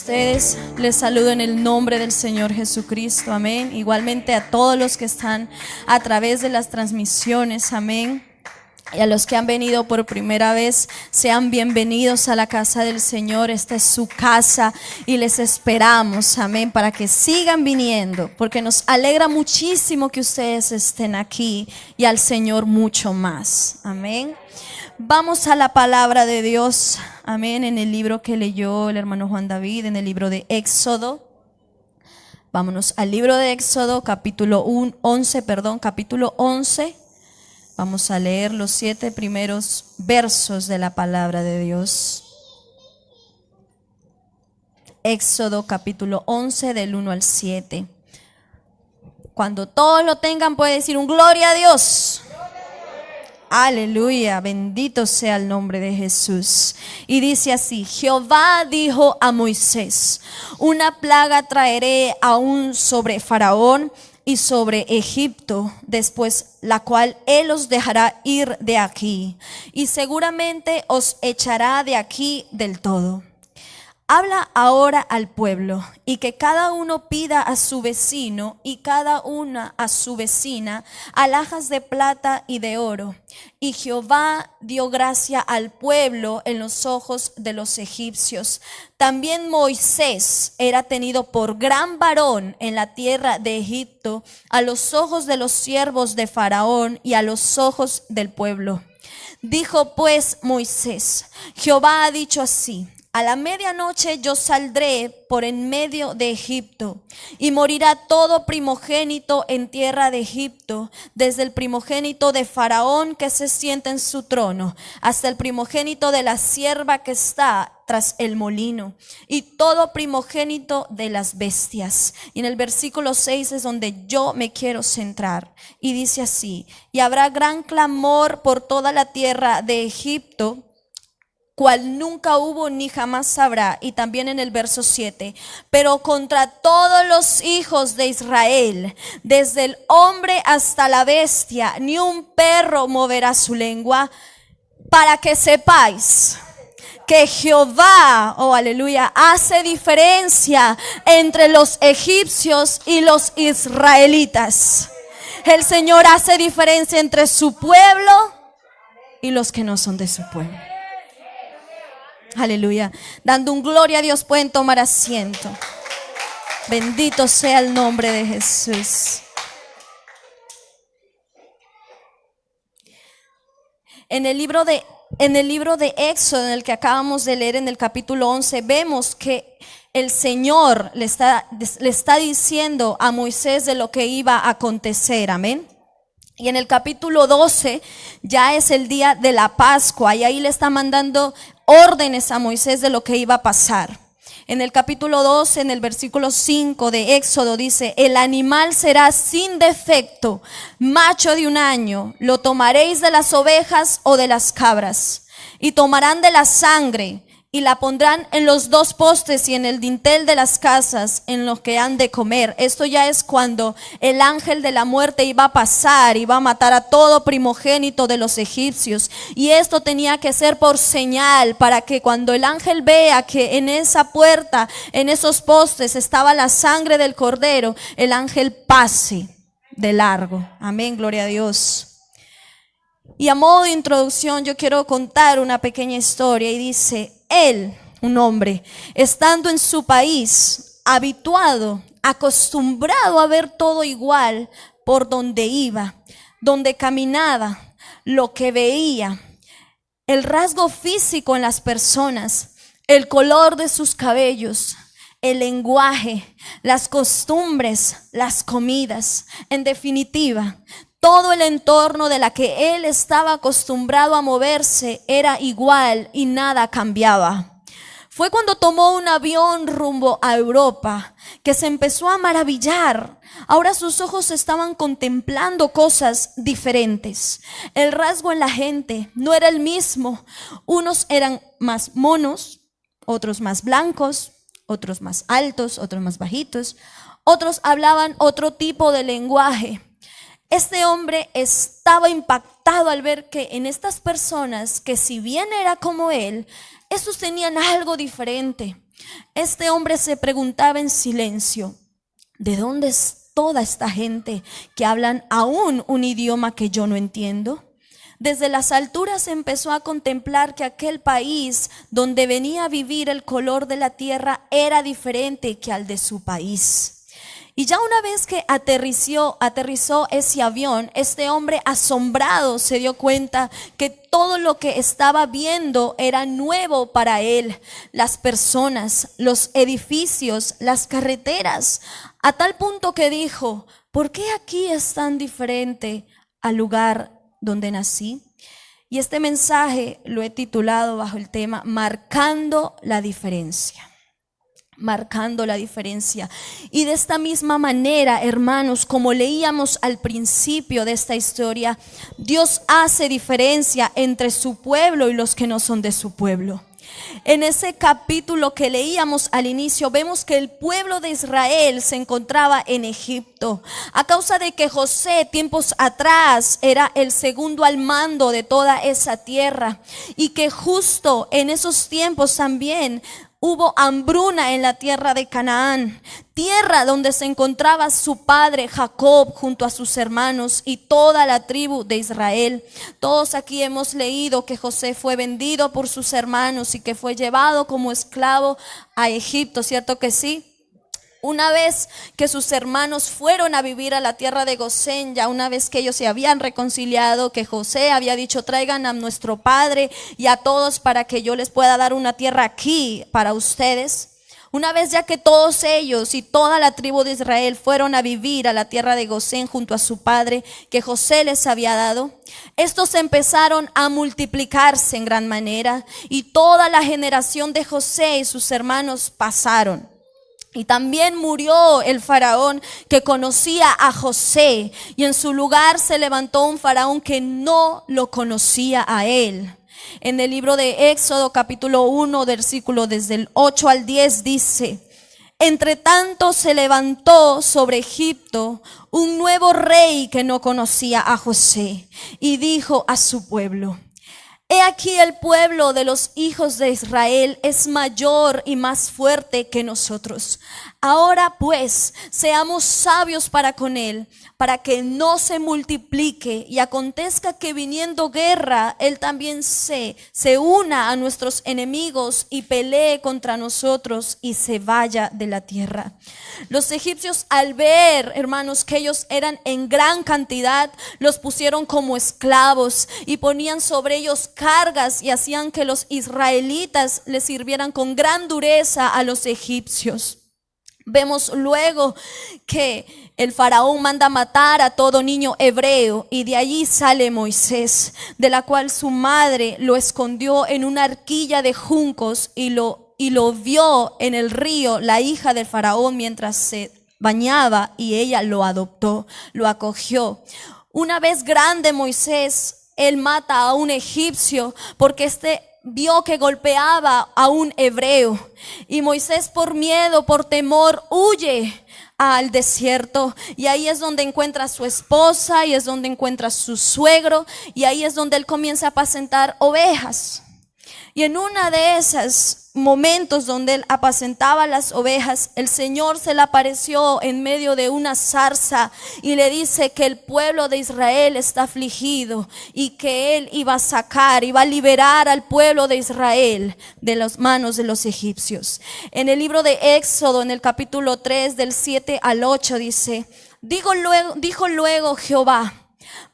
ustedes. Les saludo en el nombre del Señor Jesucristo, amén. Igualmente a todos los que están a través de las transmisiones, amén. Y a los que han venido por primera vez, sean bienvenidos a la casa del Señor. Esta es su casa y les esperamos, amén, para que sigan viniendo, porque nos alegra muchísimo que ustedes estén aquí y al Señor mucho más, amén. Vamos a la palabra de Dios, amén, en el libro que leyó el hermano Juan David, en el libro de Éxodo. Vámonos al libro de Éxodo, capítulo 11. Vamos a leer los 7 primeros versos de la palabra de Dios. Éxodo capítulo 11 del 1 al 7. Cuando todos lo tengan puede decir un gloria a Dios. Aleluya, bendito sea el nombre de Jesús. Y dice así: Jehová dijo a Moisés: una plaga traeré aún sobre Faraón y sobre Egipto, después la cual él os dejará ir de aquí, y seguramente os echará de aquí del todo. Habla ahora al pueblo, y que cada uno pida a su vecino y cada una a su vecina alhajas de plata y de oro. Y Jehová dio gracia al pueblo en los ojos de los egipcios. También Moisés era tenido por gran varón en la tierra de Egipto, a los ojos de los siervos de Faraón y a los ojos del pueblo. Dijo pues Moisés: Jehová ha dicho así: a la medianoche yo saldré por en medio de Egipto, y morirá todo primogénito en tierra de Egipto, desde el primogénito de Faraón que se sienta en su trono, hasta el primogénito de la sierva que está tras el molino, y todo primogénito de las bestias. Y en el versículo 6 es donde yo me quiero centrar, y dice así: y habrá gran clamor por toda la tierra de Egipto, cual nunca hubo ni jamás habrá. Y también en el verso 7: pero contra todos los hijos de Israel, desde el hombre hasta la bestia, ni un perro moverá su lengua, para que sepáis que Jehová, oh aleluya, hace diferencia entre los egipcios y los israelitas. El Señor hace diferencia entre su pueblo y los que no son de su pueblo. Aleluya. Dando un gloria a Dios, pueden tomar asiento. Bendito sea el nombre de Jesús. En el libro de Éxodo, en el que acabamos de leer, en el capítulo 11, vemos que el Señor le está diciendo a Moisés de lo que iba a acontecer. Amén. Y en el capítulo 12 ya es el día de la Pascua, y ahí le está mandando órdenes a Moisés de lo que iba a pasar. En el capítulo 12, en el versículo 5 de Éxodo dice: el animal será sin defecto, macho de 1 año, lo tomaréis de las ovejas o de las cabras, y tomarán de la sangre y la pondrán en los 2 postes y en el dintel de las casas en los que han de comer. Esto ya es cuando el ángel de la muerte iba a pasar, iba a matar a todo primogénito de los egipcios. Y esto tenía que ser por señal, para que cuando el ángel vea que en esa puerta, en esos postes estaba la sangre del cordero, el ángel pase de largo. Amén, gloria a Dios. Y a modo de introducción yo quiero contar una pequeña historia, y dice: él, un hombre, estando en su país, habituado, acostumbrado a ver todo igual por donde iba, donde caminaba, lo que veía, el rasgo físico en las personas, el color de sus cabellos, el lenguaje, las costumbres, las comidas, en definitiva, todo el entorno de la que él estaba acostumbrado a moverse era igual y nada cambiaba. Fue cuando tomó un avión rumbo a Europa que se empezó a maravillar. Ahora sus ojos estaban contemplando cosas diferentes. El rasgo en la gente no era el mismo. Unos eran más monos, otros más blancos, otros más altos, otros más bajitos. Otros hablaban otro tipo de lenguaje. Este hombre estaba impactado al ver que en estas personas, que si bien era como él, estos tenían algo diferente. Este hombre se preguntaba en silencio: ¿de dónde es toda esta gente que hablan aún un idioma que yo no entiendo? Desde las alturas empezó a contemplar que aquel país donde venía a vivir, el color de la tierra era diferente que al de su país. Y ya una vez que aterrizó ese avión, este hombre asombrado se dio cuenta que todo lo que estaba viendo era nuevo para él. Las personas, los edificios, las carreteras, a tal punto que dijo: ¿por qué aquí es tan diferente al lugar donde nací? Y este mensaje lo he titulado bajo el tema Marcando la diferencia. Marcando la diferencia. Y de esta misma manera, hermanos, como leíamos al principio de esta historia, Dios hace diferencia entre su pueblo y los que no son de su pueblo. En ese capítulo que leíamos al inicio, vemos que el pueblo de Israel se encontraba en Egipto a causa de que José tiempos atrás era el segundo al mando de toda esa tierra, y que justo en esos tiempos también hubo hambruna en la tierra de Canaán, tierra donde se encontraba su padre Jacob junto a sus hermanos y toda la tribu de Israel. Todos aquí hemos leído que José fue vendido por sus hermanos y que fue llevado como esclavo a Egipto, ¿cierto que sí? Una vez que sus hermanos fueron a vivir a la tierra de Gosén, ya una vez que ellos se habían reconciliado, que José había dicho: traigan a nuestro padre y a todos para que yo les pueda dar una tierra aquí para ustedes. Una vez ya que todos ellos y toda la tribu de Israel fueron a vivir a la tierra de Gosén junto a su padre, que José les había dado, estos empezaron a multiplicarse en gran manera, y toda la generación de José y sus hermanos pasaron. Y también murió el faraón que conocía a José, y en su lugar se levantó un faraón que no lo conocía a él. En el libro de Éxodo capítulo 1, versículo desde el 8 al 10 dice: entre tanto se levantó sobre Egipto un nuevo rey que no conocía a José, y dijo a su pueblo: he aquí, el pueblo de los hijos de Israel es mayor y más fuerte que nosotros. Ahora pues, seamos sabios para con él, para que no se multiplique, y acontezca que viniendo guerra, él también se una a nuestros enemigos y pelee contra nosotros y se vaya de la tierra. Los egipcios, al ver, hermanos, que ellos eran en gran cantidad, los pusieron como esclavos y ponían sobre ellos cargas y hacían que los israelitas les sirvieran con gran dureza a los egipcios. Vemos luego que el faraón manda matar a todo niño hebreo, y de allí sale Moisés, de la cual su madre lo escondió en una arquilla de juncos y lo vio en el río la hija del faraón mientras se bañaba, y ella lo adoptó, lo acogió. Una vez grande Moisés, él mata a un egipcio porque vio que golpeaba a un hebreo, y Moisés, por miedo, por temor, huye al desierto, y ahí es donde encuentra a su esposa, y es donde encuentra a su suegro, y ahí es donde él comienza a apacentar ovejas. Y en una de esos momentos donde él apacentaba las ovejas, el Señor se le apareció en medio de una zarza y le dice que el pueblo de Israel está afligido y que él iba a liberar al pueblo de Israel de las manos de los egipcios. En el libro de Éxodo, en el capítulo 3, del 7 al 8, dice: dijo luego Jehová: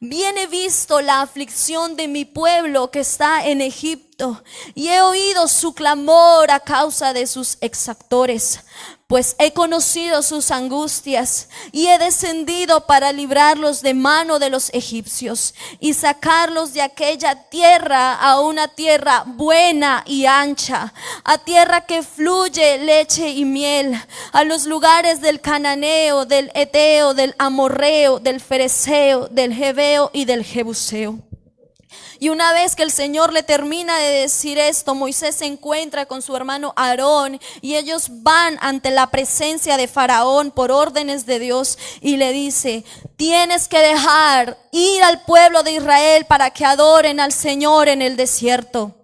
bien he visto la aflicción de mi pueblo que está en Egipto, y he oído su clamor a causa de sus exactores, pues he conocido sus angustias, y he descendido para librarlos de mano de los egipcios y sacarlos de aquella tierra a una tierra buena y ancha, a tierra que fluye leche y miel, a los lugares del cananeo, del eteo, del amorreo, del fereceo, del jebeo y del jebuseo. Y una vez que el Señor le termina de decir esto, Moisés se encuentra con su hermano Aarón, y ellos van ante la presencia de Faraón por órdenes de Dios, y le dice: tienes que dejar ir al pueblo de Israel para que adoren al Señor en el desierto.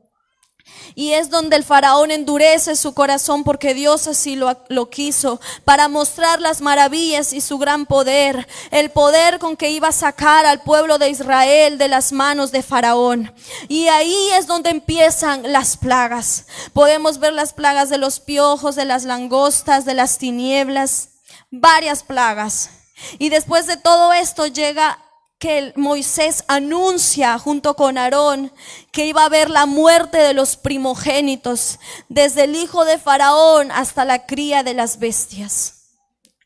Y es donde el faraón endurece su corazón porque Dios así lo quiso, para mostrar las maravillas y su gran poder, el poder con que iba a sacar al pueblo de Israel de las manos de faraón. Y ahí es donde empiezan las plagas. Podemos ver las plagas de los piojos, de las langostas, de las tinieblas, varias plagas. Y después de todo esto llega que Moisés anuncia junto con Aarón que iba a haber la muerte de los primogénitos, desde el hijo de Faraón hasta la cría de las bestias.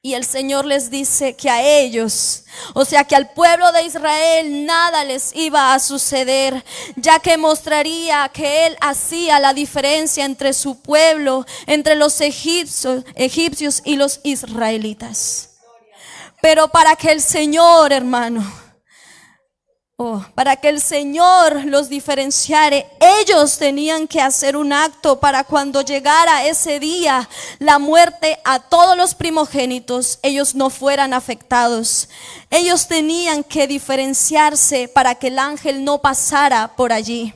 Y el Señor les dice que a ellos, o sea que al pueblo de Israel, nada les iba a suceder, ya que mostraría que Él hacía la diferencia entre su pueblo, entre los egipcios y los israelitas. Pero para que el Señor, hermano, para que el Señor los diferenciare, ellos tenían que hacer un acto para cuando llegara ese día, la muerte a todos los primogénitos, ellos no fueran afectados. Ellos tenían que diferenciarse para que el ángel no pasara por allí.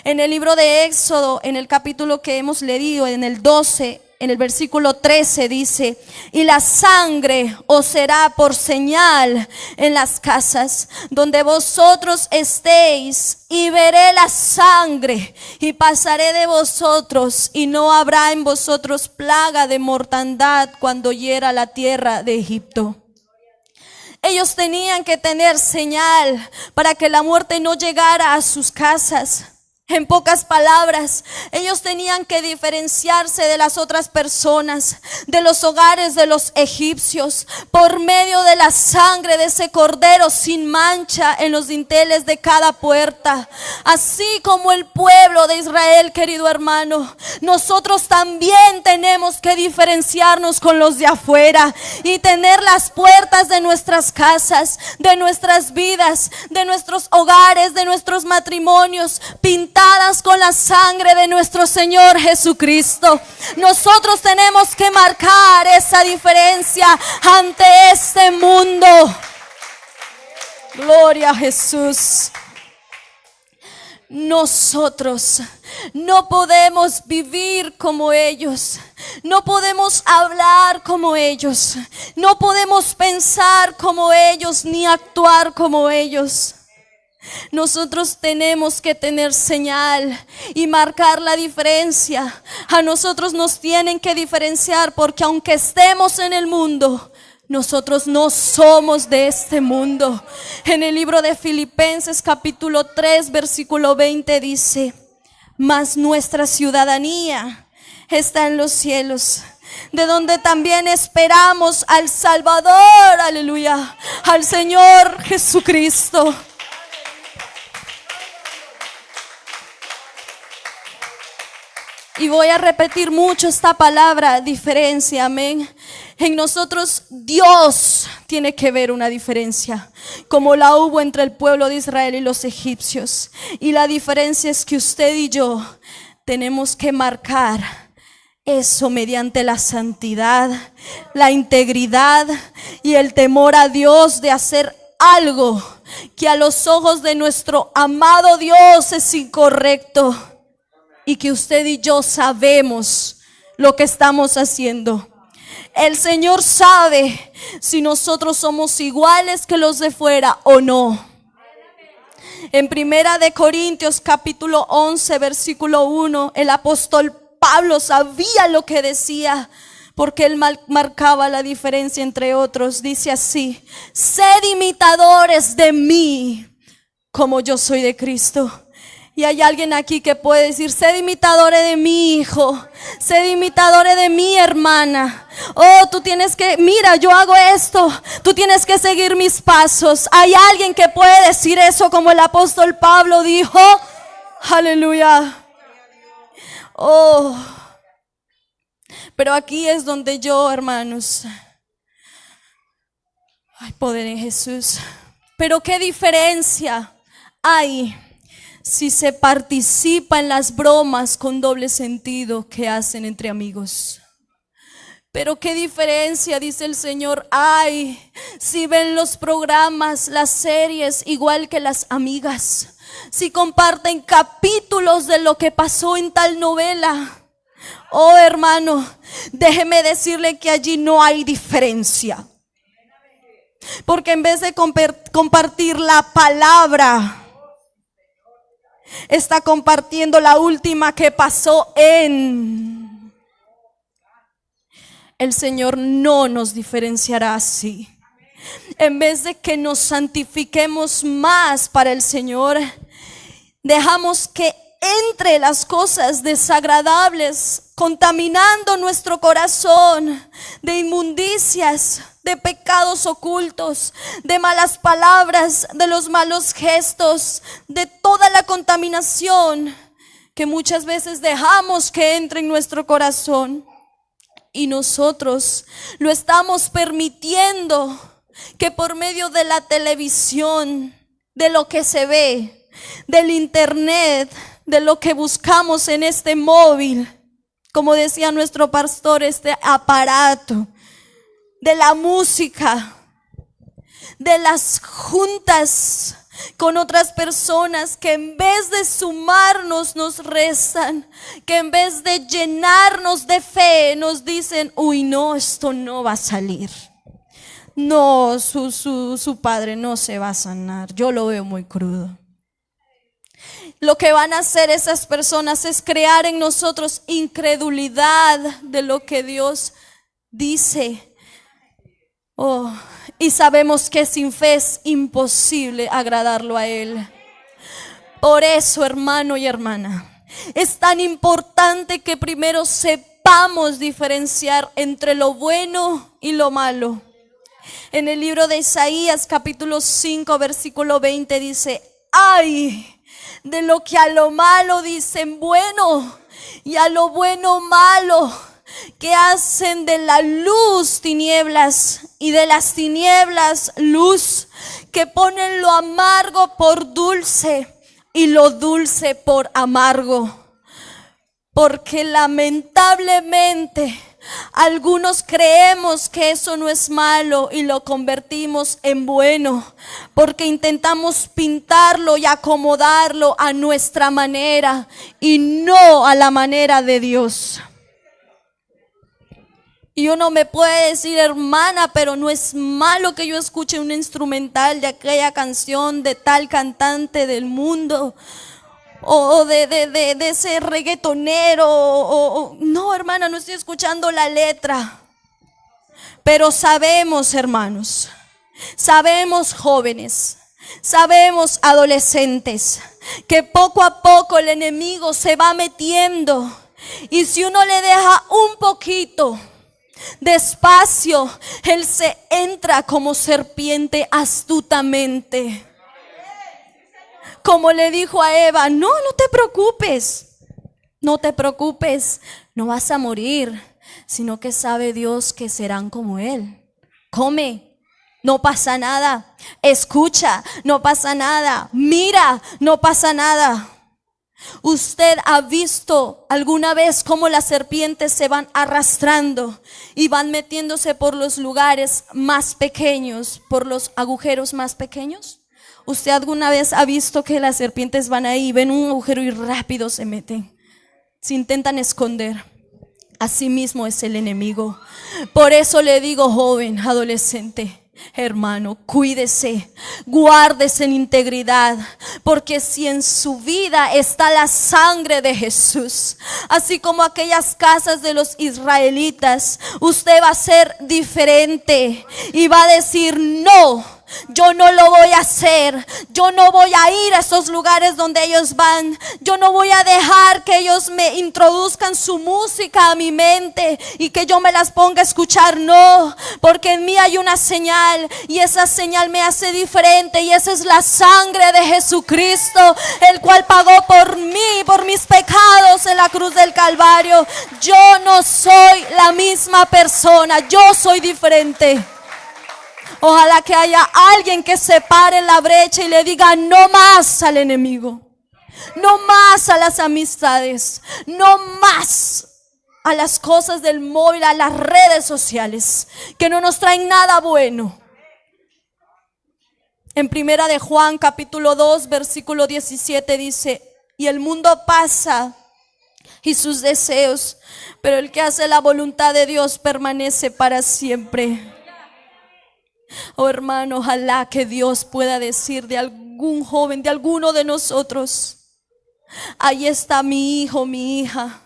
En el libro de Éxodo, en el capítulo que hemos leído, en el 12, en el versículo 13 dice: y la sangre os será por señal en las casas donde vosotros estéis, y veré la sangre y pasaré de vosotros, y no habrá en vosotros plaga de mortandad cuando hiera la tierra de Egipto. Ellos tenían que tener señal para que la muerte no llegara a sus casas. En pocas palabras, ellos tenían que diferenciarse de las otras personas, de los hogares de los egipcios, por medio de la sangre de ese cordero sin mancha en los dinteles de cada puerta. Así como el pueblo de Israel, querido hermano, nosotros también tenemos que diferenciarnos con los de afuera y tener las puertas de nuestras casas, de nuestras vidas, de nuestros hogares, de nuestros matrimonios, pintadas con la sangre de nuestro Señor Jesucristo. Nosotros tenemos que marcar esa diferencia ante este mundo. Gloria a Jesús. Nosotros no podemos vivir como ellos, no podemos hablar como ellos, no podemos pensar como ellos, ni actuar como ellos. Nosotros tenemos que tener señal y marcar la diferencia. A nosotros nos tienen que diferenciar, porque aunque estemos en el mundo, nosotros no somos de este mundo. En el libro de Filipenses capítulo 3 versículo 20 dice: mas nuestra ciudadanía está en los cielos, de donde también esperamos al Salvador, aleluya, al Señor Jesucristo. Y voy a repetir mucho esta palabra, diferencia, amén. En nosotros Dios tiene que ver una diferencia, como la hubo entre el pueblo de Israel y los egipcios. Y la diferencia es que usted y yo tenemos que marcar eso mediante la santidad, la integridad y el temor a Dios, de hacer algo que a los ojos de nuestro amado Dios es incorrecto. Y que usted y yo sabemos lo que estamos haciendo. El Señor sabe si nosotros somos iguales que los de fuera o no. En Primera de Corintios capítulo 11 versículo 1, el apóstol Pablo sabía lo que decía, porque él marcaba la diferencia entre otros. Dice así: sed imitadores de mí como yo soy de Cristo. Y hay alguien aquí que puede decir: sed imitadores de mi hijo, sed imitadores de mi hermana. Oh, tú tienes que, mira, yo hago esto, tú tienes que seguir mis pasos. Hay alguien que puede decir eso, como el apóstol Pablo dijo. Aleluya. Oh, pero aquí es donde yo, hermanos, hay poder en Jesús. Pero qué diferencia hay si se participa en las bromas con doble sentido que hacen entre amigos. Pero qué diferencia, dice el Señor, hay si ven los programas, las series igual que las amigas. si comparten capítulos de lo que pasó en tal novela. Oh, hermano, déjeme decirle que allí no hay diferencia. Porque en vez de compartir la palabra, está compartiendo la última que pasó en... El Señor no nos diferenciará así. En vez de que nos santifiquemos más para el Señor, dejamos que entre las cosas desagradables, contaminando nuestro corazón de inmundicias, de pecados ocultos, de malas palabras, de los malos gestos, de toda la contaminación que muchas veces dejamos que entre en nuestro corazón. Y nosotros lo estamos permitiendo que por medio de la televisión, de lo que se ve, del internet, de lo que buscamos en este móvil, como decía nuestro pastor, este aparato, de la música, de las juntas con otras personas que en vez de sumarnos nos restan, que en vez de llenarnos de fe nos dicen: uy, no, esto no va a salir. No, su padre no se va a sanar. Yo lo veo muy crudo. Lo que van a hacer esas personas es crear en nosotros incredulidad de lo que Dios dice. Oh, y sabemos que sin fe es imposible agradarlo a Él. Por eso, hermano y hermana, es tan importante que primero sepamos diferenciar entre lo bueno y lo malo. En el libro de Isaías capítulo 5 versículo 20 dice: ay de lo que a lo malo dicen bueno y a lo bueno malo, que hacen de la luz tinieblas y de las tinieblas luz, que ponen lo amargo por dulce y lo dulce por amargo. Porque lamentablemente algunos creemos que eso no es malo y lo convertimos en bueno, porque intentamos pintarlo y acomodarlo a nuestra manera y no a la manera de Dios. Y uno me puede decir: hermana, pero no es malo que yo escuche un instrumental de aquella canción de tal cantante del mundo, o de ese reggaetonero, no, hermana, no estoy escuchando la letra. Pero sabemos, hermanos, sabemos, jóvenes, sabemos, adolescentes, que poco a poco el enemigo se va metiendo, y si uno le deja un poquito, despacio, él se entra como serpiente astutamente. Como le dijo a Eva: no te preocupes, no te preocupes, no vas a morir, sino que sabe Dios que serán como Él. Come, no pasa nada. Escucha, no pasa nada. Mira, no pasa nada. ¿Usted ha visto alguna vez cómo las serpientes se van arrastrando y van metiéndose por los lugares más pequeños, por los agujeros más pequeños? ¿Usted alguna vez ha visto que las serpientes van ahí, ven un agujero y rápido se meten? Se intentan esconder. Así mismo es el enemigo. Por eso le digo, joven, adolescente, hermano, cuídese, guárdese en integridad, porque si en su vida está la sangre de Jesús, así como aquellas casas de los israelitas, usted va a ser diferente y va a decir: no, yo no lo voy a hacer. Yo no voy a ir a esos lugares donde ellos van. Yo no voy a dejar que ellos me introduzcan su música a mi mente y que yo me las ponga a escuchar. No, porque en mí hay una señal, y esa señal me hace diferente, y esa es la sangre de Jesucristo, el cual pagó por mí, por mis pecados en la cruz del Calvario. Yo no soy la misma persona, yo soy diferente. Ojalá que haya alguien que se pare en la brecha y le diga: no más al enemigo, no más a las amistades, no más a las cosas del móvil, a las redes sociales, que no nos traen nada bueno. En Primera de Juan capítulo 2 versículo 17 dice: y el mundo pasa y sus deseos, pero el que hace la voluntad de Dios permanece para siempre. Oh hermano, ojalá que Dios pueda decir de algún joven, de alguno de nosotros: ahí está mi hijo, mi hija.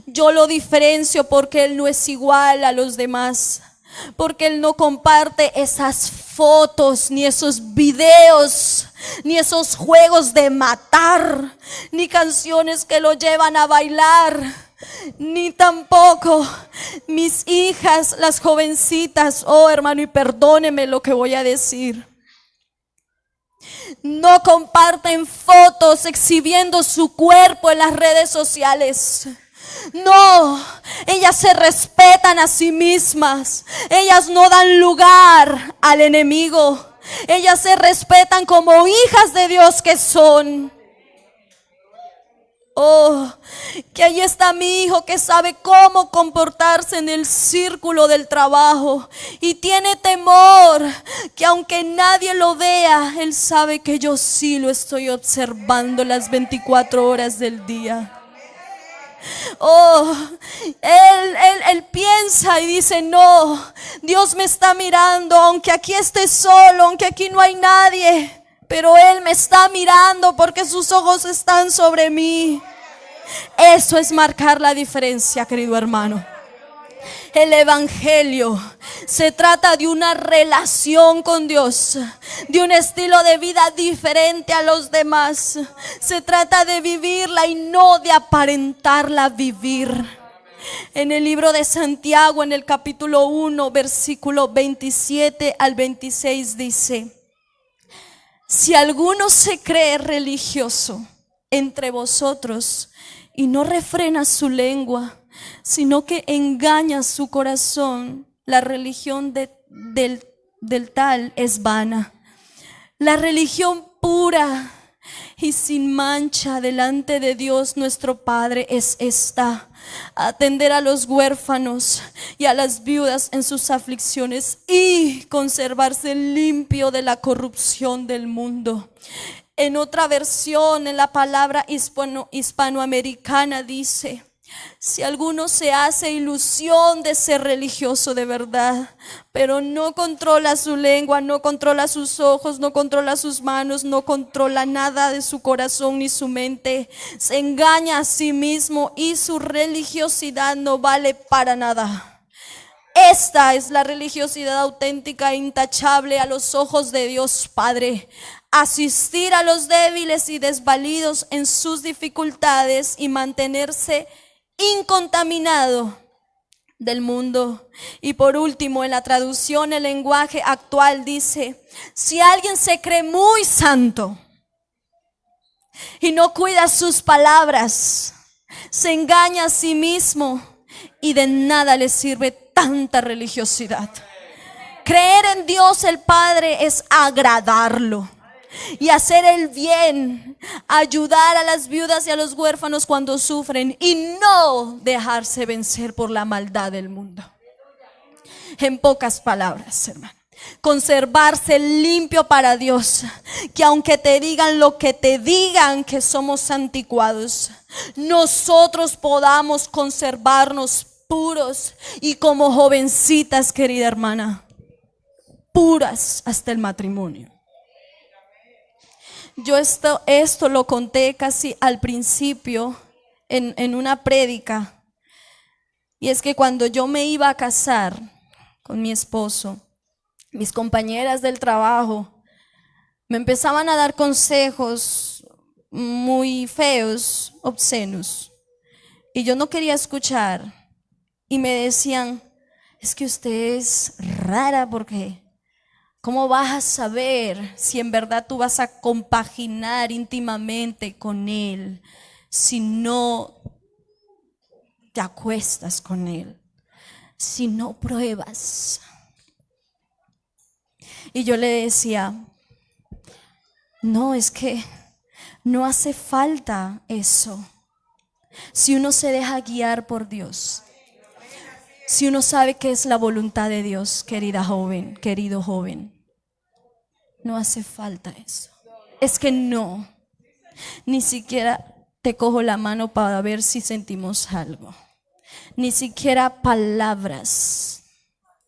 Yo lo diferencio porque él no es igual a los demás, porque él no comparte esas fotos, ni esos videos, ni esos juegos de matar, ni canciones que lo llevan a bailar, ni tampoco mis hijas, las jovencitas. Oh hermano, y perdóneme lo que voy a decir, no comparten fotos exhibiendo su cuerpo en las redes sociales. No, ellas se respetan a sí mismas. Ellas no dan lugar al enemigo. Ellas se respetan como hijas de Dios que son. Oh, que ahí está mi hijo que sabe cómo comportarse en el círculo del trabajo y tiene temor que aunque nadie lo vea, él sabe que yo sí lo estoy observando las 24 horas del día. Oh, él piensa y dice: no, Dios me está mirando, aunque aquí esté solo, aunque aquí no hay nadie, pero Él me está mirando porque sus ojos están sobre mí. Eso es marcar la diferencia, querido hermano. El evangelio se trata de una relación con Dios, de un estilo de vida diferente a los demás. Se trata de vivirla y no de aparentarla vivir. En el libro de Santiago, en el capítulo 1, versículo 27 al 26 dice: si alguno se cree religioso entre vosotros y no refrena su lengua, sino que engaña su corazón, la religión del tal es vana. La religión pura y sin mancha delante de Dios nuestro Padre es esta: atender a los huérfanos y a las viudas en sus aflicciones y conservarse limpio de la corrupción del mundo. En otra versión, en la palabra hispanoamericana dice: si alguno se hace ilusión de ser religioso de verdad, pero no controla su lengua, no controla sus ojos, no controla sus manos, no controla nada de su corazón ni su mente, se engaña a sí mismo y su religiosidad no vale para nada. Esta es la religiosidad auténtica e intachable a los ojos de Dios Padre: asistir a los débiles y desvalidos en sus dificultades y mantenerse incontaminado del mundo. Y por último, en la traducción, el lenguaje actual dice: si alguien se cree muy santo y no cuida sus palabras, se engaña a sí mismo y de nada le sirve tanta religiosidad. Creer en Dios el Padre es agradarlo y hacer el bien, ayudar a las viudas y a los huérfanos cuando sufren y no dejarse vencer por la maldad del mundo. En pocas palabras, hermano, conservarse limpio para Dios, que aunque te digan lo que te digan, que somos anticuados, nosotros podamos conservarnos puros y como jovencitas, querida hermana, puras hasta el matrimonio. Yo esto lo conté casi al principio en una prédica, y es que cuando yo me iba a casar con mi esposo, mis compañeras del trabajo me empezaban a dar consejos muy feos, obscenos, y yo no quería escuchar, y me decían: es que usted es rara, porque ¿cómo vas a saber si en verdad tú vas a compaginar íntimamente con él si no te acuestas con él, si no pruebas? Y yo le decía: no, es que no hace falta eso. Si uno se deja guiar por Dios, si uno sabe que es la voluntad de Dios, querida joven, querido joven, No hace falta eso. Es que no. Ni siquiera te cojo la mano para ver si sentimos algo. Ni siquiera palabras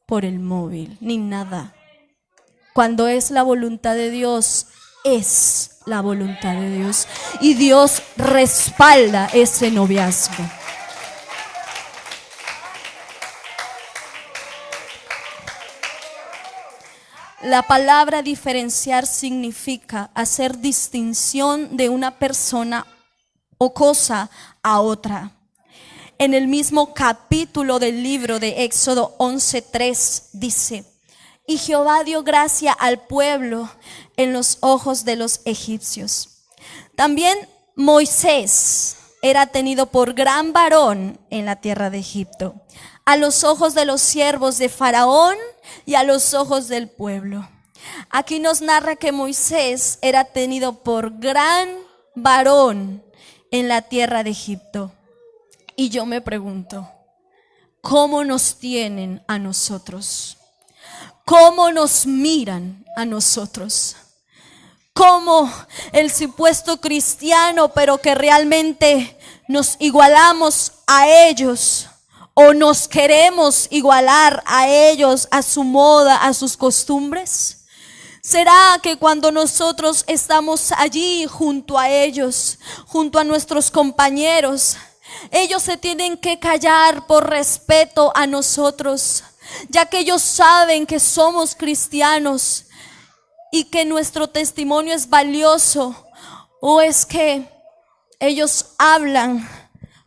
por el móvil, ni nada. Cuando es la voluntad de Dios, es la voluntad de Dios. Y Dios respalda ese noviazgo. La palabra diferenciar significa hacer distinción de una persona o cosa a otra. En el mismo capítulo del libro de Éxodo 11:3 dice: y Jehová dio gracia al pueblo en los ojos de los egipcios. También Moisés era tenido por gran varón en la tierra de Egipto, a los ojos de los siervos de Faraón y a los ojos del pueblo. Aquí nos narra que Moisés era tenido por gran varón en la tierra de Egipto. Y yo me pregunto, ¿cómo nos tienen a nosotros? ¿Cómo nos miran a nosotros? ¿Cómo el supuesto cristiano, pero que realmente nos igualamos a ellos o nos queremos igualar a ellos, a su moda, a sus costumbres? ¿Será que cuando nosotros estamos allí junto a ellos, junto a nuestros compañeros, ellos se tienen que callar por respeto a nosotros, ya que ellos saben que somos cristianos y que nuestro testimonio es valioso? ¿O es que ellos hablan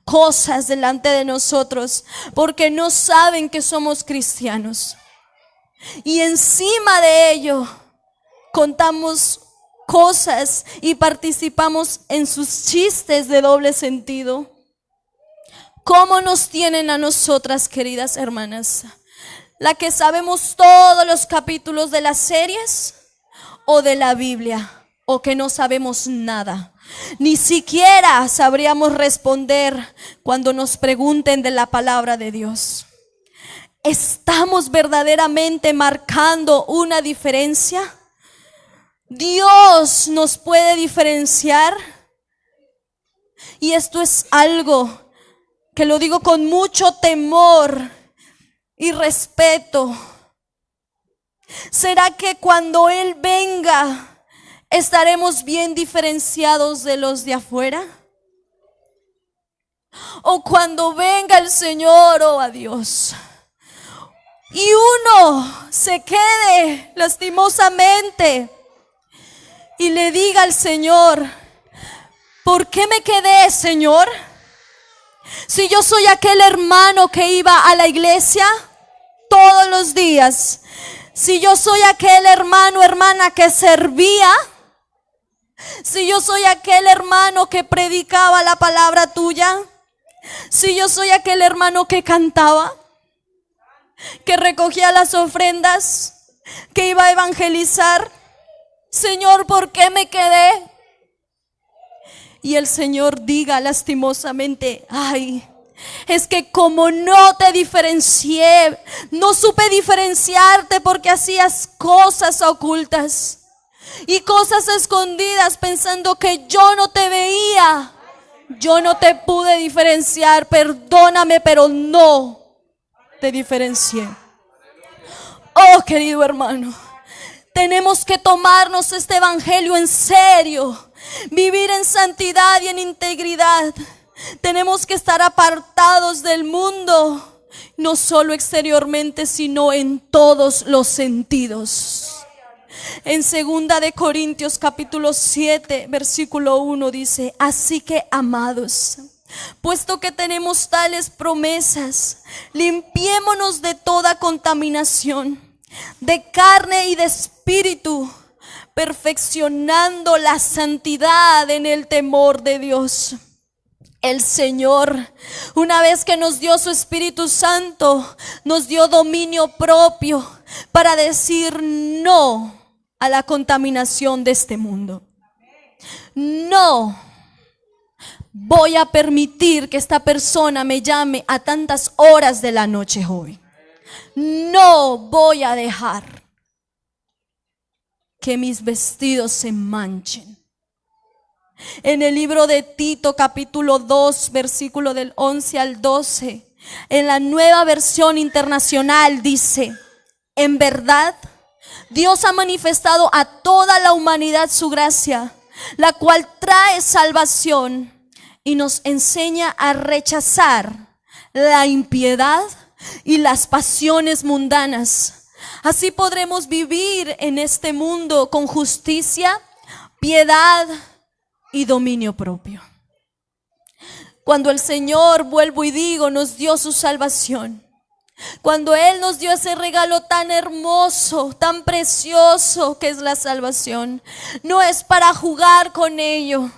cosas delante de nosotros porque no saben que somos cristianos? Y encima de ello contamos cosas y participamos en sus chistes de doble sentido. ¿Cómo nos tienen a nosotras, queridas hermanas? ¿La que sabemos todos los capítulos de las series o de la Biblia? ¿O que no sabemos nada? Ni siquiera sabríamos responder cuando nos pregunten de la palabra de Dios. ¿Estamos verdaderamente marcando una diferencia? ¿Dios nos puede diferenciar? Y esto es algo que lo digo con mucho temor y respeto. ¿Será que cuando Él venga estaremos bien diferenciados de los de afuera? O cuando venga el Señor, oh a Dios, y uno se quede lastimosamente y le diga al Señor: ¿por qué me quedé, Señor? Si yo soy aquel hermano que iba a la iglesia todos los días, si yo soy aquel hermano, hermana que servía, si yo soy aquel hermano que predicaba la palabra tuya, si yo soy aquel hermano que cantaba, que recogía las ofrendas, que iba a evangelizar, Señor, ¿por qué me quedé? Y el Señor diga lastimosamente: ay, es que como no te diferencié, no supe diferenciarte porque hacías cosas ocultas y cosas escondidas pensando que yo no te veía. Yo no te pude diferenciar, perdóname, pero no te diferencié. Oh, querido hermano, tenemos que tomarnos este evangelio en serio, vivir en santidad y en integridad. Tenemos que estar apartados del mundo, no solo exteriormente, sino en todos los sentidos. En 2 de Corintios capítulo 7 versículo 1 dice: así que, amados, puesto que tenemos tales promesas, limpiémonos de toda contaminación, de carne y de espíritu, perfeccionando la santidad en el temor de Dios. El Señor, una vez que nos dio su Espíritu Santo, nos dio dominio propio para decir no a la contaminación de este mundo. No voy a permitir que esta persona me llame a tantas horas de la noche, joven. No voy a dejar que mis vestidos se manchen. En el libro de Tito, capítulo 2, versículo del 11 al 12, en la Nueva Versión Internacional dice: en verdad, Dios ha manifestado a toda la humanidad su gracia, la cual trae salvación y nos enseña a rechazar la impiedad y las pasiones mundanas. Así podremos vivir en este mundo con justicia, piedad y dominio propio. Cuando el Señor, vuelvo y digo, nos dio su salvación, cuando Él nos dio ese regalo tan hermoso, tan precioso que es la salvación, no es para jugar con ello,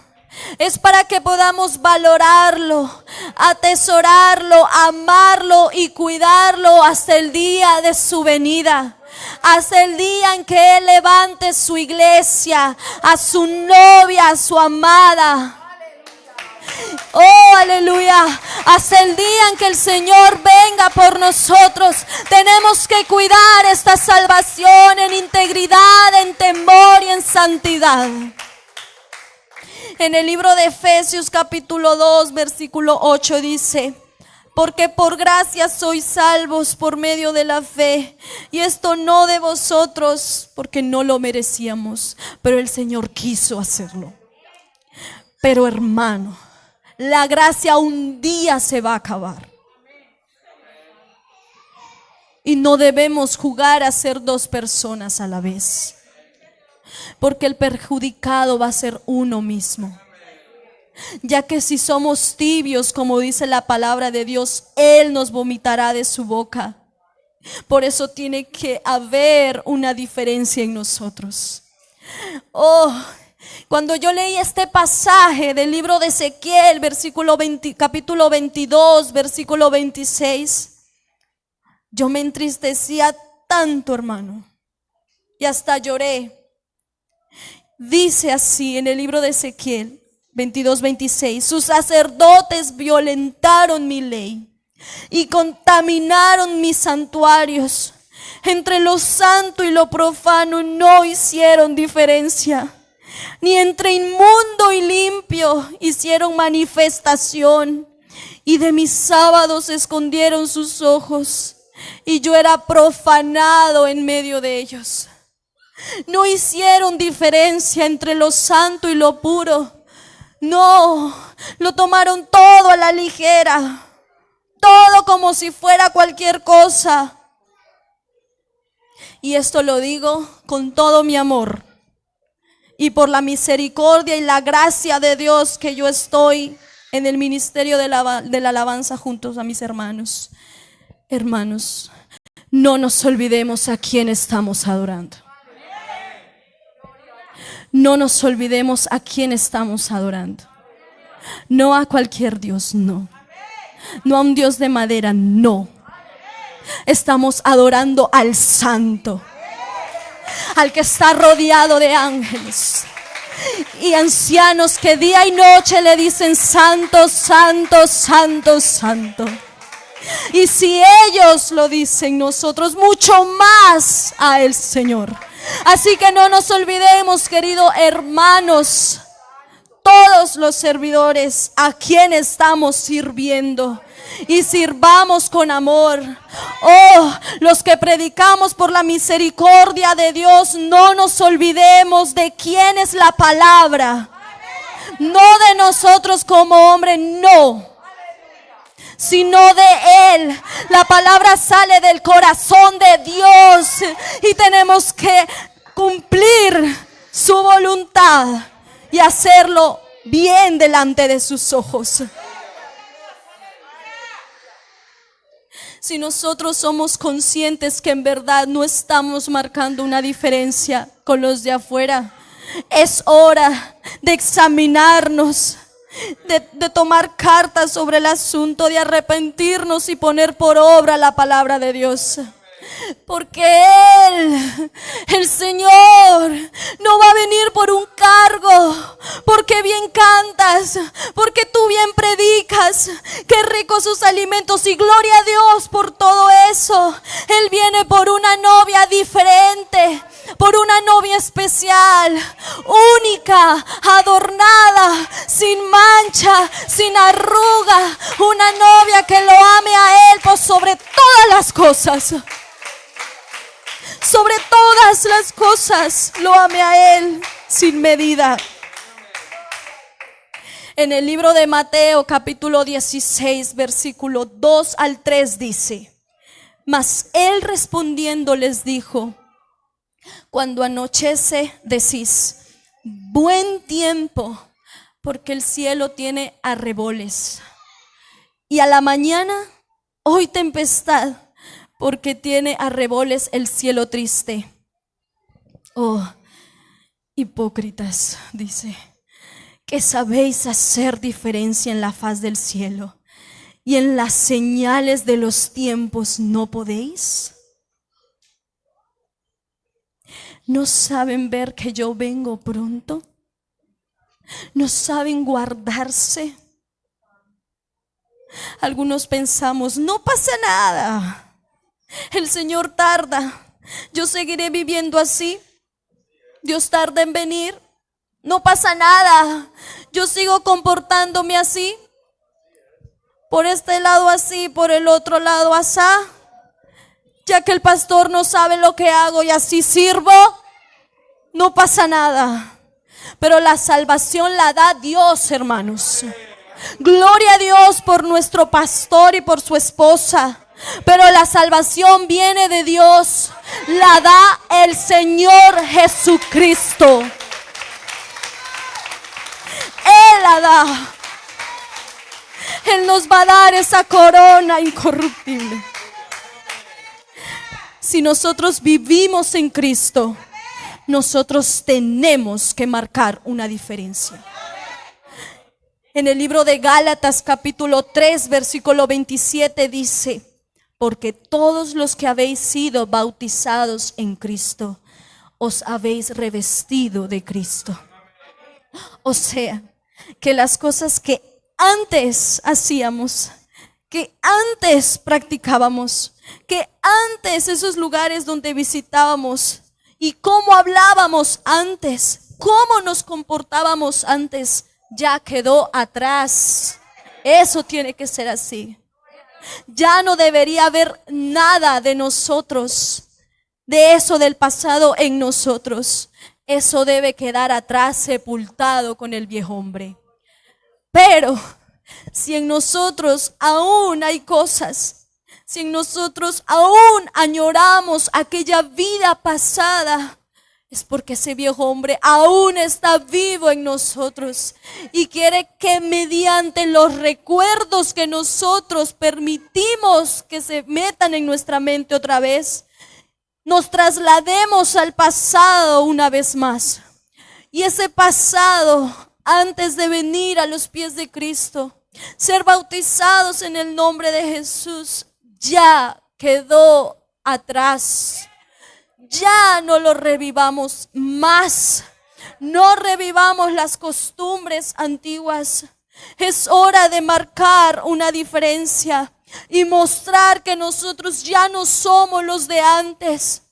es para que podamos valorarlo, atesorarlo, amarlo y cuidarlo hasta el día de su venida, hasta el día en que Él levante su iglesia, a su novia, a su amada. Oh, aleluya. Hasta el día en que el Señor venga por nosotros, tenemos que cuidar esta salvación en integridad, en temor y en santidad. En el libro de Efesios capítulo 2, versículo 8 dice: porque por gracia sois salvos por medio de la fe, y esto no de vosotros, porque no lo merecíamos, pero el Señor quiso hacerlo. Pero hermano, la gracia un día se va a acabar. Y no debemos jugar a ser dos personas a la vez, porque el perjudicado va a ser uno mismo. Ya que si somos tibios, como dice la palabra de Dios, Él nos vomitará de su boca. Por eso tiene que haber una diferencia en nosotros. Oh, cuando yo leí este pasaje del libro de Ezequiel, capítulo 22, versículo 26, yo me entristecía tanto, hermano, y hasta lloré. Dice así en el libro de Ezequiel 22, 26: sus sacerdotes violentaron mi ley y contaminaron mis santuarios. Entre lo santo y lo profano no hicieron diferencia, ni entre inmundo y limpio hicieron manifestación, y de mis sábados escondieron sus ojos, y yo era profanado en medio de ellos. No hicieron diferencia entre lo santo y lo puro. No, lo tomaron todo a la ligera, todo como si fuera cualquier cosa. Y esto lo digo con todo mi amor y por la misericordia y la gracia de Dios, que yo estoy en el ministerio de la alabanza juntos a mis hermanos. Hermanos, no nos olvidemos a quién estamos adorando. No nos olvidemos a quién estamos adorando. No a cualquier Dios, no. No a un Dios de madera, no. Estamos adorando al Santo, al que está rodeado de ángeles y ancianos que día y noche le dicen: santo, santo, santo, santo. Y si ellos lo dicen, nosotros mucho más a el Señor. Así que no nos olvidemos, queridos hermanos, todos los servidores, a quien estamos sirviendo, y sirvamos con amor. Oh, los que predicamos por la misericordia de Dios, no nos olvidemos de quién es la palabra, no de nosotros como hombre, no, sino de Él. La palabra sale del corazón de Dios y tenemos que cumplir su voluntad y hacerlo bien delante de sus ojos. Si nosotros somos conscientes que en verdad no estamos marcando una diferencia con los de afuera, es hora de examinarnos, de tomar cartas sobre el asunto, de arrepentirnos y poner por obra la palabra de Dios. Porque Él, el Señor, no va a venir por un cargo, porque bien cantas, porque tú bien predicas, qué ricos sus alimentos, y gloria a Dios por todo eso. Él viene por una novia diferente, por una novia especial, única, adornada, sin mancha, sin arruga, una novia que lo ame a Él por sobre todas las cosas. Sobre todas las cosas lo ame a Él sin medida. En el libro de Mateo capítulo 16 versículo 2 al 3 dice: Mas Él respondiendo les dijo: Cuando anochece decís, buen tiempo, porque el cielo tiene arreboles. Y a la mañana, hoy tempestad, porque tiene arreboles el cielo triste. Oh, hipócritas, dice, que sabéis hacer diferencia en la faz del cielo, y en las señales de los tiempos no podéis. ¿No saben ver que yo vengo pronto? ¿No saben guardarse? Algunos pensamos, no pasa nada, el Señor tarda, yo seguiré viviendo así, Dios tarda en venir, no pasa nada, yo sigo comportándome así, por este lado así, por el otro lado asá, ya que el pastor no sabe lo que hago y así sirvo, no pasa nada. Pero la salvación la da Dios, hermanos. Gloria a Dios por nuestro pastor y por su esposa. Pero la salvación viene de Dios, la da el Señor Jesucristo. Él la da. Él nos va a dar esa corona incorruptible. Si nosotros vivimos en Cristo, nosotros tenemos que marcar una diferencia. En el libro de Gálatas capítulo 3 versículo 27 dice: Porque todos los que habéis sido bautizados en Cristo, os habéis revestido de Cristo. O sea, que las cosas que antes hacíamos, que antes practicábamos, que antes esos lugares donde visitábamos y cómo hablábamos antes, cómo nos comportábamos antes, ya quedó atrás. Eso tiene que ser así. Ya no debería haber nada de nosotros, de eso del pasado en nosotros. Eso debe quedar atrás, sepultado con el viejo hombre. Pero si en nosotros aún hay cosas, si en nosotros aún añoramos aquella vida pasada, es porque ese viejo hombre aún está vivo en nosotros y quiere que mediante los recuerdos que nosotros permitimos que se metan en nuestra mente otra vez, nos traslademos al pasado una vez más. Y ese pasado, antes de venir a los pies de Cristo, ser bautizados en el nombre de Jesús, ya quedó atrás. Ya no lo revivamos más. No revivamos las costumbres antiguas. Es hora de marcar una diferencia y mostrar que nosotros ya no somos los de antes,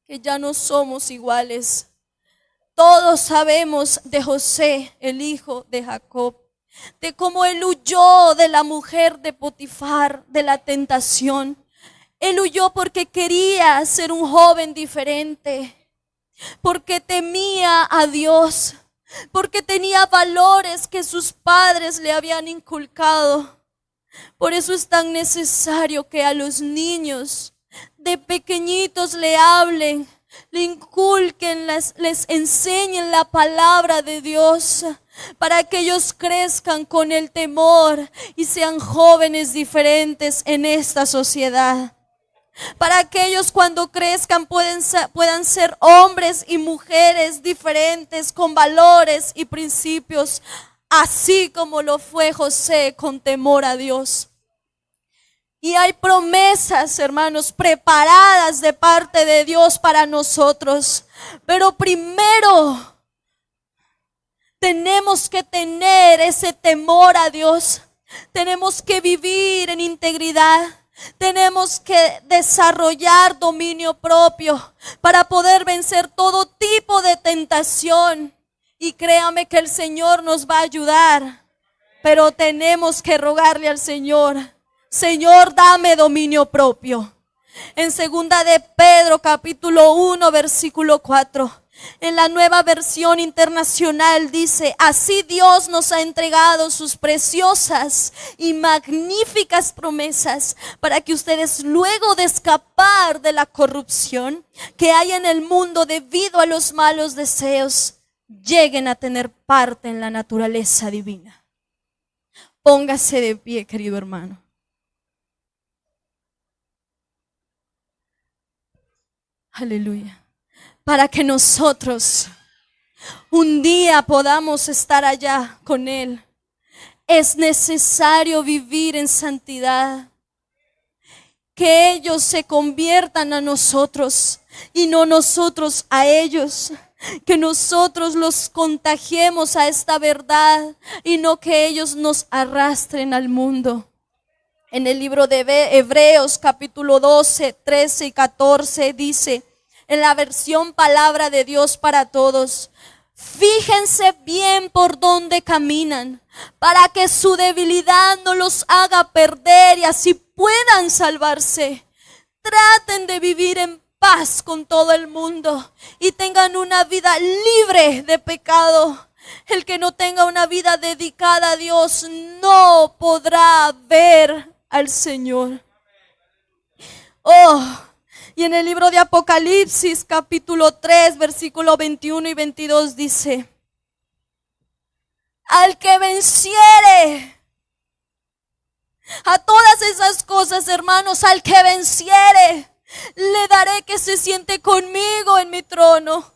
que ya no somos iguales. Todos sabemos de José, el hijo de Jacob, de cómo él huyó de la mujer de Potifar, de la tentación. Él huyó porque quería ser un joven diferente, porque temía a Dios, porque tenía valores que sus padres le habían inculcado. Por eso es tan necesario que a los niños de pequeñitos le hablen, le inculquen, les enseñen la palabra de Dios, para que ellos crezcan con el temor y sean jóvenes diferentes en esta sociedad. Para que ellos cuando crezcan puedan ser hombres y mujeres diferentes con valores y principios, así como lo fue José con temor a Dios. Y hay promesas, hermanos, preparadas de parte de Dios para nosotros. Pero primero tenemos que tener ese temor a Dios. Tenemos que vivir en integridad. Tenemos que desarrollar dominio propio para poder vencer todo tipo de tentación. Y créame que el Señor nos va a ayudar, pero tenemos que rogarle al Señor: Señor, dame dominio propio. En segunda de Pedro capítulo 1 versículo 4, en la Nueva Versión Internacional dice: así Dios nos ha entregado sus preciosas y magníficas promesas para que ustedes, luego de escapar de la corrupción que hay en el mundo debido a los malos deseos, lleguen a tener parte en la naturaleza divina. Póngase de pie, querido hermano. Aleluya. Para que nosotros un día podamos estar allá con Él, es necesario vivir en santidad. Que ellos se conviertan a nosotros y no nosotros a ellos. Que nosotros los contagiemos a esta verdad y no que ellos nos arrastren al mundo. En el libro de Hebreos capítulo 12, 13 y 14 dice, en la versión Palabra de Dios para Todos: fíjense bien por dónde caminan, para que su debilidad no los haga perder y así puedan salvarse. Traten de vivir en paz con todo el mundo y tengan una vida libre de pecado. El que no tenga una vida dedicada a Dios no podrá ver al Señor. Y en el libro de Apocalipsis capítulo 3 versículo 21 y 22 dice: al que venciere, a todas esas cosas, hermanos, al que venciere, le daré que se siente conmigo en mi trono.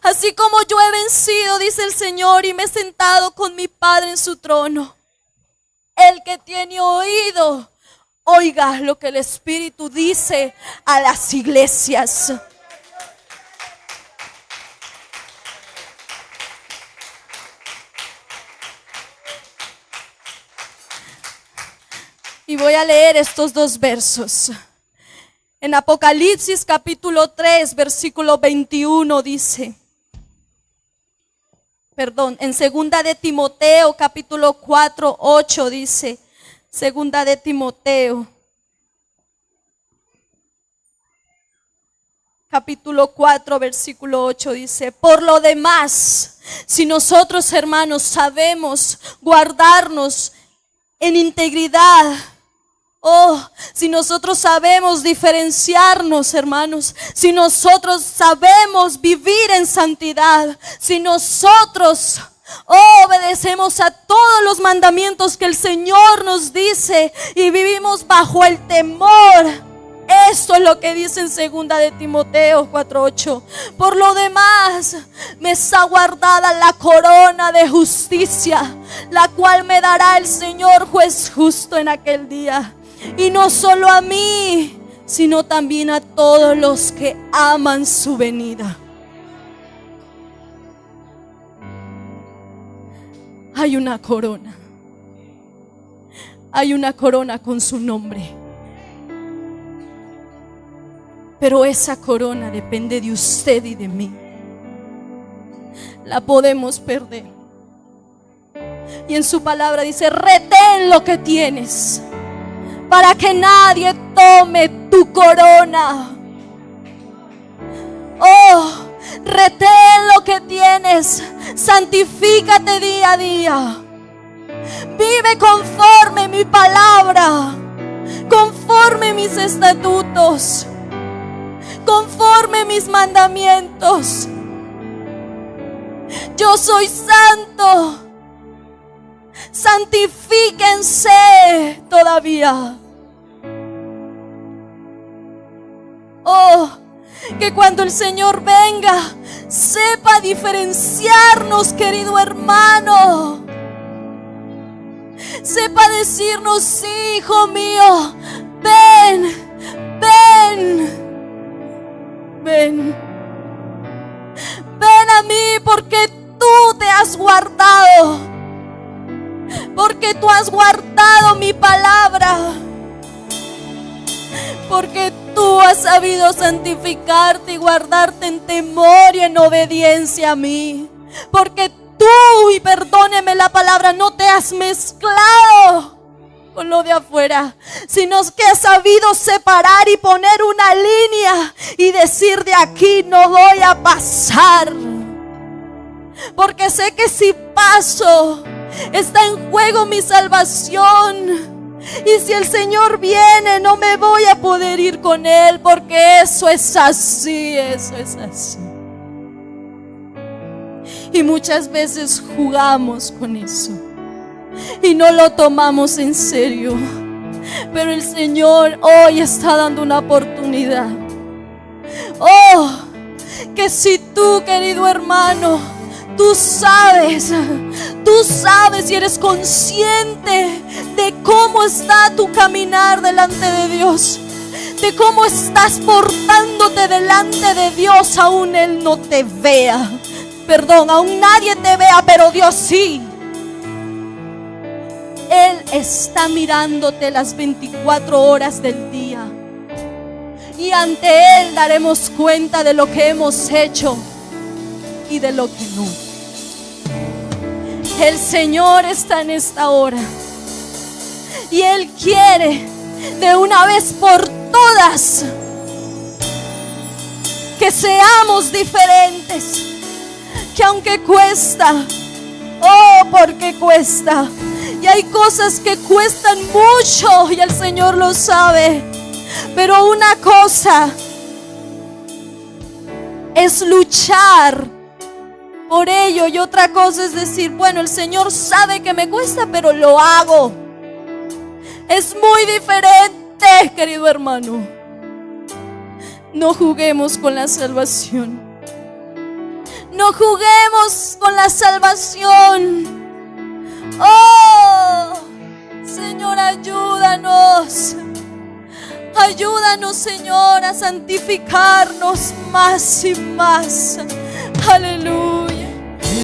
Así como yo he vencido, dice el Señor, y me he sentado con mi Padre en su trono. El que tiene oído, oiga lo que el Espíritu dice a las iglesias. Y voy a leer estos dos versos. En Apocalipsis capítulo 3 versículo 21 dice, en segunda de Timoteo capítulo 4, 8 dice, segunda de Timoteo capítulo 4 versículo 8 dice: por lo demás, si nosotros, hermanos, sabemos guardarnos en integridad, si nosotros sabemos diferenciarnos, hermanos, si nosotros sabemos vivir en santidad, si nosotros obedecemos a todos los mandamientos que el Señor nos dice y vivimos bajo el temor. Esto es lo que dice en segunda de Timoteo 4:8. Por lo demás, me está guardada la corona de justicia, la cual me dará el Señor juez justo en aquel día. Y no solo a mí, sino también a todos los que aman su venida. Hay una corona. Hay una corona con su nombre. Pero esa corona depende de usted y de mí. La podemos perder. Y en su palabra dice: retén lo que tienes, para que nadie tome tu corona. Retén lo que tienes. Santifícate día a día. Vive conforme mi palabra, conforme mis estatutos, conforme mis mandamientos. Yo soy santo. Santifíquense todavía. Que cuando el Señor venga, sepa diferenciarnos, querido hermano. Sepa decirnos: sí, hijo mío, ven, ven, ven. Ven a mí, porque tú te has guardado, porque tú has guardado mi palabra. porque tú has sabido santificarte y guardarte en temor y en obediencia a mí. Porque tú, y perdóneme la palabra, no te has mezclado con lo de afuera, sino que has sabido separar y poner una línea y decir: de aquí no voy a pasar. Porque sé que si paso, está en juego mi salvación. Y si el Señor viene, no me voy a poder ir con Él, porque eso es así, eso es así. Y muchas veces jugamos con eso y no lo tomamos en serio. Pero el Señor hoy está dando una oportunidad. Oh, que si tú, querido hermano, tú sabes y eres consciente de cómo está tu caminar delante de Dios, de cómo estás portándote delante de Dios, aún Él no te vea. Perdón, aún nadie te vea, pero Dios sí. Él está mirándote las 24 horas del día. Y ante Él daremos cuenta de lo que hemos hecho y de lo que no. El Señor está en esta hora y Él quiere de una vez por todas que seamos diferentes. Que aunque cuesta, oh, porque cuesta, y hay cosas que cuestan mucho y el Señor lo sabe, pero una cosa es luchar por ello y otra cosa es decir: bueno, el Señor sabe que me cuesta, pero lo hago. Es muy diferente, querido hermano. No juguemos con la salvación. No juguemos con la salvación. Oh, Señor, ayúdanos. Ayúdanos, Señor, a santificarnos más y más. Aleluya.